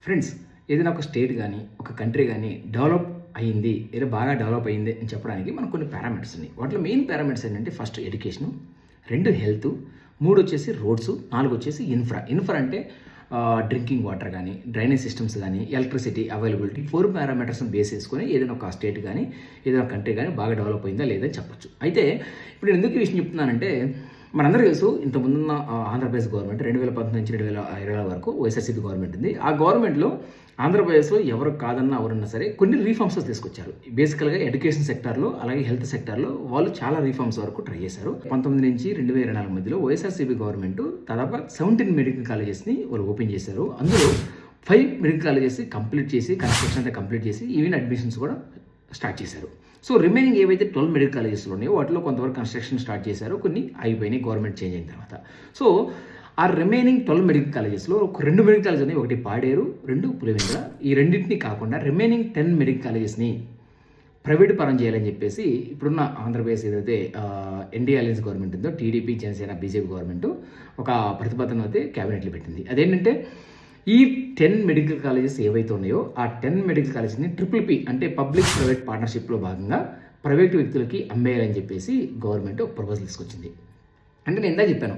Friends, ఏదైనా ఒక state కానీ ఒక కంట్రీ కానీ డెవలప్ అయ్యింది, ఏదో బాగా డెవలప్ అయ్యింది అని చెప్పడానికి మనకు కొన్ని పారామీటర్స్ ఉన్నాయి. వాటిలో మెయిన్ పారామీటర్స్ ఏంటంటే ఫస్ట్ ఎడ్యుకేషను, 2 హెల్త్, 3 వచ్చేసి రోడ్స్, 4 వచ్చేసి ఇన్ఫ్రా అంటే డ్రింకింగ్ వాటర్ కానీ, డ్రైనేజ్ సిస్టమ్స్ కానీ, ఎలక్ట్రిసిటీ అవైలబిలిటీ. 4 పారామీటర్స్ని బేస్ చేసుకొని ఏదైనా ఒక స్టేట్ కానీ ఏదైనా కంట్రీ కానీ బాగా డెవలప్ అయిందా లేదని చెప్పొచ్చు. అయితే ఇప్పుడు నేను ఎందుకు ఈ విషయం చెప్తున్నానంటే, మనందరూ తెలుసు ఇంతకుముందున్న ఆంధ్రప్రదేశ్ గవర్నమెంట్ 2019 నుంచి 2020 వరకు వైఎస్ఆర్సీపీ గవర్నమెంట్ ఉంది. ఆ గవర్నమెంట్లో ఆంధ్రప్రదేశ్లో ఎవరు కాదన్నా ఎవరన్నా సరే కొన్ని రీఫార్మ్స్ తీసుకొచ్చారు. బేసికల్గా ఎడ్యుకేషన్ సెక్టార్లో అలాగే హెల్త్ సెక్టార్లో వాళ్ళు చాలా రీఫార్మ్స్ వరకు ట్రై చేశారు. 19 నుంచి 2024 మధ్యలో వైఎస్ఆర్సీపీ గవర్నమెంట్ దాదాపు 17 మెడికల్ కాలేజెస్ని వాళ్ళు ఓపెన్ చేశారు. అందులో 5 మెడికల్ కాలేజెస్ కంప్లీట్ చేసి కన్స్ట్రక్షన్ అంతా కంప్లీట్ చేసి ఈవెన్ అడ్మిషన్స్ కూడా స్టార్ట్ చేశారు. సో రిమైనింగ్ ఏవైతే 12 మెడికల్ కాలేజెస్లో ఉన్నాయో వాటిలో కొంతవరకు కన్స్ట్రక్షన్ స్టార్ట్ చేశారు, కొన్ని అయిపోయినాయి గవర్నమెంట్ చేంజ్ అయిన తర్వాత. సో ఆ రిమైనింగ్ 12 మెడికల్ కాలేజెస్లో ఒక 2 మెడికల్ కాలేజెస్ ఉన్నాయి, ఒకటి పాడేరు, 2 పులివెందుల. ఈ రెండింటిని కాకుండా రిమైనింగ్ 10 మెడికల్ కాలేజెస్ని ప్రైవేట్ పరం చేయాలని చెప్పేసి ఇప్పుడున్న ఆంధ్రప్రదేశ్ ఏదైతే ఎన్డీఏ అలయన్స్ గవర్నమెంట్ ఉందో, టీడీపీ, జనసేన, బీజేపీ గవర్నమెంట్ ఒక ప్రతిపాదన అయితే క్యాబినెట్లో పెట్టింది. అదేంటంటే ఈ 10 మెడికల్ కాలేజెస్ ఏవైతే ఉన్నాయో ఆ 10 మెడికల్ కాలేజెస్ని PPP అంటే పబ్లిక్ ప్రైవేట్ పార్ట్నర్షిప్లో భాగంగా ప్రైవేట్ వ్యక్తులకి అమ్మేయాలని చెప్పేసి గవర్నమెంట్ ఒక ప్రపోజల్ తీసుకొచ్చింది. అంటే నేను ఇందా చెప్పాను,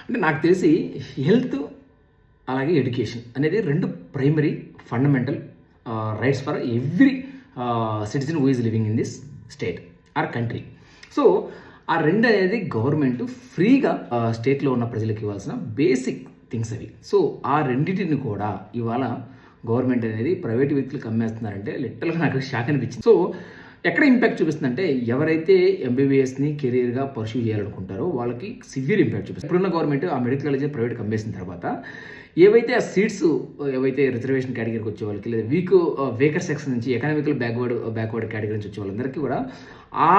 అంటే నాకు తెలిసి హెల్త్ అలాగే ఎడ్యుకేషన్ అనేది 2 primary fundamental rights for every citizen who is living in this state or country. So ఆ 2 అనేది గవర్నమెంట్ ఫ్రీగా స్టేట్లో ఉన్న ప్రజలకు ఇవ్వాల్సిన బేసిక్ థింగ్స్ అవి. సో ఆ రెండింటిని కూడా ఇవాళ గవర్నమెంట్ అనేది ప్రైవేట్ వ్యక్తులకు అమ్మేస్తున్నారంటే లిటరల్గా నాకు షాక్ అనిపించింది. సో ఎక్కడ ఇంపాక్ట్ చూపిస్తుందంటే ఎవరైతే ఎంబీబీఎస్ని కెరీర్గా పర్సూ చేయాలనుకుంటారో వాళ్ళకి సివియర్ ఇంపాక్ట్ చూపిస్తుంది. ఇప్పుడున్న గవర్నమెంట్ ఆ మెడికల్ కాలేజ్ ప్రైవేట్కి అమ్మేసిన తర్వాత ఏవైతే ఆ సీట్స్ ఏవైతే రిజర్వేషన్ కేటగిరీకి వచ్చే వాళ్ళకి లేదా వేకర్ సెక్షన్ నుంచి ఎకనామికల్ బ్యాక్వర్డ్ కేటగిరీ నుంచి వచ్చే వాళ్ళందరికీ కూడా ఆ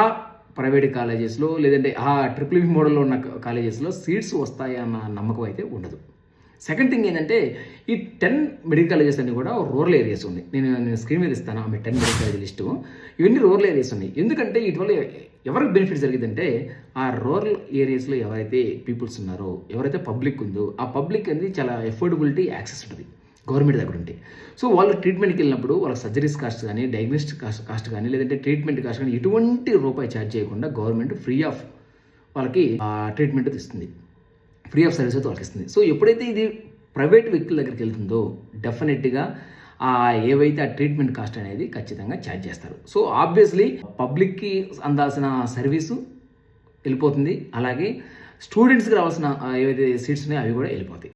ప్రైవేట్ కాలేజెస్లో లేదంటే ఆ PPP మోడల్లో ఉన్న కాలేజెస్లో సీట్స్ వస్తాయన్న నమ్మకం అయితే ఉండదు. సెకండ్ థింగ్ ఏంటంటే ఈ 10 మెడికల్ కాలేజెస్ అన్నీ కూడా రూరల్ ఏరియాస్ ఉన్నాయి. నేను స్క్రీన్ మీద ఇస్తాను ఆమె 10 మెడికల్ కాలేజ్ లిస్టు. ఇవన్నీ రూరల్ ఏరియాస్ ఉన్నాయి. ఎందుకంటే వీటి వల్ల ఎవరికి బెనిఫిట్ జరిగిందంటే ఆ రూరల్ ఏరియాస్లో ఎవరైతే పీపుల్స్ ఉన్నారో, ఎవరైతే పబ్లిక్ ఉందో ఆ పబ్లిక్ అనేది చాలా ఎఫోర్డబిలిటీ యాక్సెస్ ఉంటుంది గవర్నమెంట్ దగ్గర ఉంటే. సో వాళ్ళు ట్రీట్మెంట్కి వెళ్ళినప్పుడు వాళ్ళకి సర్జరీస్ కాస్ట్ కానీ, డయాగ్నోస్టిక్ కాస్ట్ కానీ, లేదంటే ట్రీట్మెంట్ కాస్ట్ కానీ ఎటువంటి రూపాయి ఛార్జ్ చేయకుండా గవర్నమెంట్ ఫ్రీ ఆఫ్ వాళ్ళకి ట్రీట్మెంట్ ఇస్తుంది, ఫ్రీ ఆఫ్ సర్వీస్ అయితే వాళ్ళకి ఇస్తుంది. సో ఎప్పుడైతే ఇది ప్రైవేట్ వ్యక్తుల దగ్గరికి వెళ్తుందో డెఫినెట్గా ఏవైతే ఆ ట్రీట్మెంట్ కాస్ట్ అనేది ఖచ్చితంగా ఛార్జ్ చేస్తారు. సో ఆబ్వియస్లీ పబ్లిక్కి అందాల్సిన సర్వీసు వెళ్ళిపోతుంది, అలాగే స్టూడెంట్స్కి రావాల్సిన ఏవైతే సీట్స్ ఉన్నాయో అవి కూడా వెళ్ళిపోతాయి.